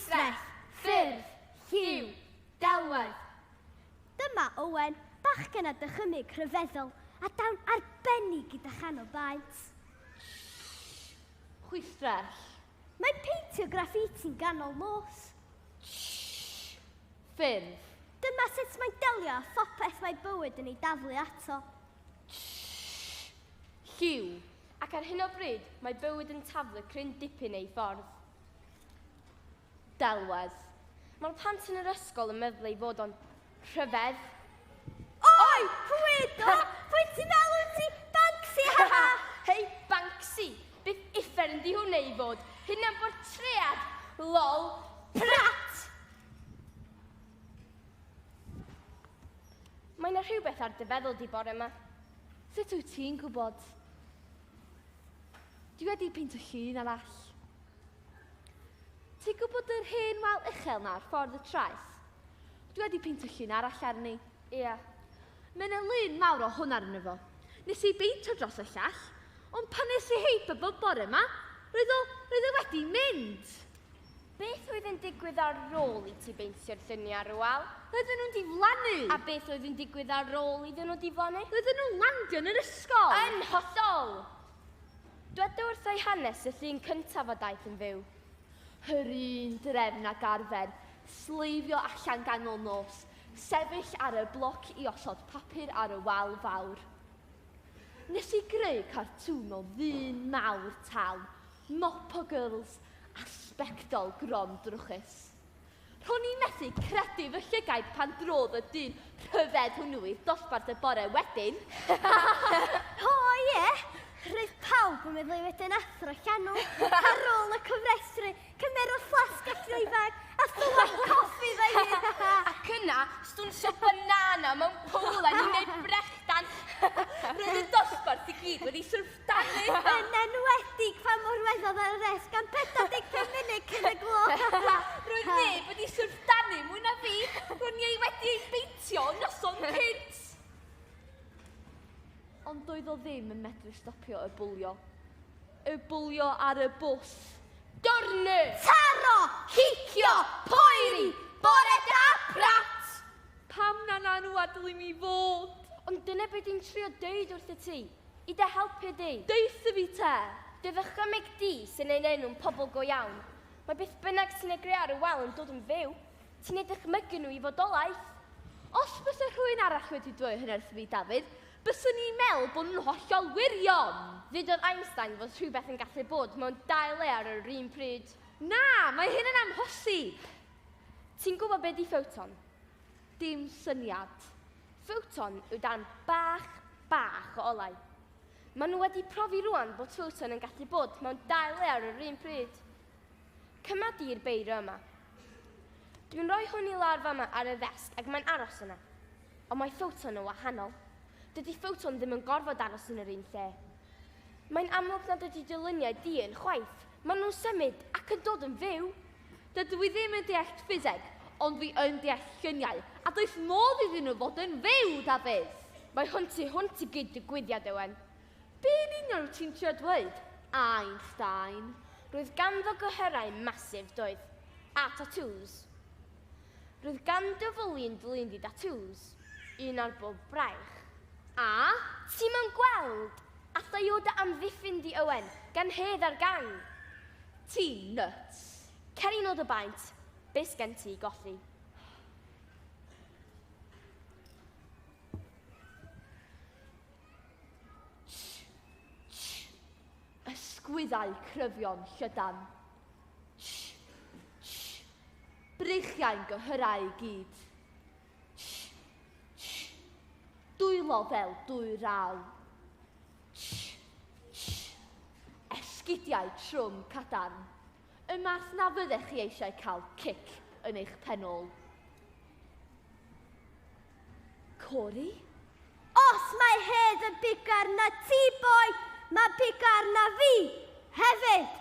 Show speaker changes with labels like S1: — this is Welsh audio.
S1: Chwistrell, ffyrdd, lliw, delwedd.
S2: Dyma Owen, bachgen a dychymyg rhyfeddol a dawn arbennig gyda chanolbaint.
S1: Chwistrell.
S2: Mae'n peintio graffiti'n ganol nos.
S1: Ffyrdd.
S2: Dyma sut mae'n delio a phopeth mae bywyd yn ei daflu ato.
S1: Lliw. Ac ar hyn o bryd, mae bywyd yn taflu cryn dipyn ei ffordd. Delwedd. Mae'r plant yn yr ysgol yn meddwl ei fod o'n rhyfedd.
S2: Oi! Pwydo! Pwy ti'n meddwl ti? Banksy, haha!
S1: Hei, Banksy! Beth iffer yn di hwnna i fod? Hyn am bortread. Lol. Prat! Mae yna rhywbeth ar dy feddwl di bore yma.
S3: Sut wyt ti'n gwybod? Dwi wedi peintio llun arall. Ti'n gwybod yr hen wal uchel na'r ffordd y traeth? Dwi wedi peintio llun arall arni.
S1: Ia.
S3: Mae'n y lun mawr o hwn arno fo. Nes i beintio dros y llall, ond pan nes i heipo bod bore yma, roedd o wedi mynd.
S1: Beth oedd yn digwydd ar ôl i ti beintio'r lluniau ar y wal?
S3: Roedden nhw'n diflannu.
S1: A beth oedd yn digwydd ar ôl iddyn nhw diflannu?
S3: Roedden nhw'n landio yn yr ysgol.
S1: Yn hollol! Dweda wrth ei hanes y llun cyntaf o daith yn fyw.
S3: Yr un drefn ag arfer, sleifio allan ganol nos, sefyll ar y bloc i osod papur ar y wal fawr. Nes i greu cartŵn o ddyn mawr tal, mop o girls a sbectol grom drwchus. Rhwn i methu credu fy llygaid pan drodd y dyn rhyfedd hwnnw i'r dosbarth y bore wedyn.
S2: O ie! Roedd pawb yn meddwl wedyn athro llanw ar ôl y cyfrestru, cymerwch flasg a llwyfag a thwlan coffi fe hyn.
S1: Ac yna, stwnsio banana mewn pwl a ni'n neud brechdan. Roedd y dosbarth i gyd wedi syrfdanu.
S2: Yn enwedig pan mor weddodd ar y res gan 45 munud cyn y glo.
S1: Roedd neb wedi syrfdanu mwy na fi. Ro'n i wedi ei beintio noson cynt.
S3: Ond doedd o ddim yn medru stopio y bwlio. Y bwlio ar y bws.
S1: Dornu!
S2: Taro!
S1: Hicio! Poeri! Bore da prat!
S3: Pam na nhw adael i mi fod?
S1: Ond dyna beth i'n trio dweud wrth y ti. I dy helpu di.
S3: Deitha fi te.
S1: Dy ddychymyg di sy'n ei enw'n pobl go iawn. Mae beth bynnag sy'n ei greu ar y wal yn dod yn fyw. Ti'n ei dychmygu nhw i fodolaeth.
S3: Os bys rhywun arall wedi dweud hynny wrth fi, Dafydd, byswn ni'n meddwl bod nhw'n hollol wirion.
S1: Ddudodd Einstein fod rhywbeth yn gallu bod mewn dau le ar yr un pryd.
S3: Na, mae hyn yn amhosib.
S1: Ti'n gwybod beth di ffowton?
S3: Dim syniad.
S1: Ffowton yw dan bach o olau. Maen nhw wedi profi rwan bod ffowton yn gallu bod mewn dau le ar yr un pryd. Cyma di'r beirio yma. Dwi'n rhoi hwn i lawr fama ar y ddesg ac mae'n aros yna. Ond mae ffowton yn wahanol. Dydy ffowton ddim yn gorfod aros yn yr un lle. Mae'n amlwg nad ydy dyluniau di yn chwaith. Maen nhw'n symud ac yn dod yn fyw.
S3: Dydw i ddim yn deall ffiseg, ond fi yn deall lluniau. A does modd iddyn nhw fod yn fyw, Dafydd.
S1: Mae hwnt i gyd digwyddiad Owen.
S3: Be'n union ti'n trio dweud? Einstein.
S1: Roedd ganddo gyhyrau masif doedd. A tatŵs. Roedd ganddo fylun di tatŵs. Un ar bob braich.
S3: A?
S1: Ti'n ma'n gweld? Allai o dy amddiffyn di Owen, gan hedd ar gang.
S3: Ti'n nuts.
S1: Ceri nod o baint, beth gen ti goffi?
S3: Ysgwyddau cryfion llydan. Breichiau'n gyhyrau i gyd. Dwylo fel dwy raw. Esgidiau trwm cadarn. Y math na fyddech chi eisiau cael cic yn eich penol. Cori?
S2: Os mae hedd yn bigar na ti, boi, mae bigar na fi hefyd.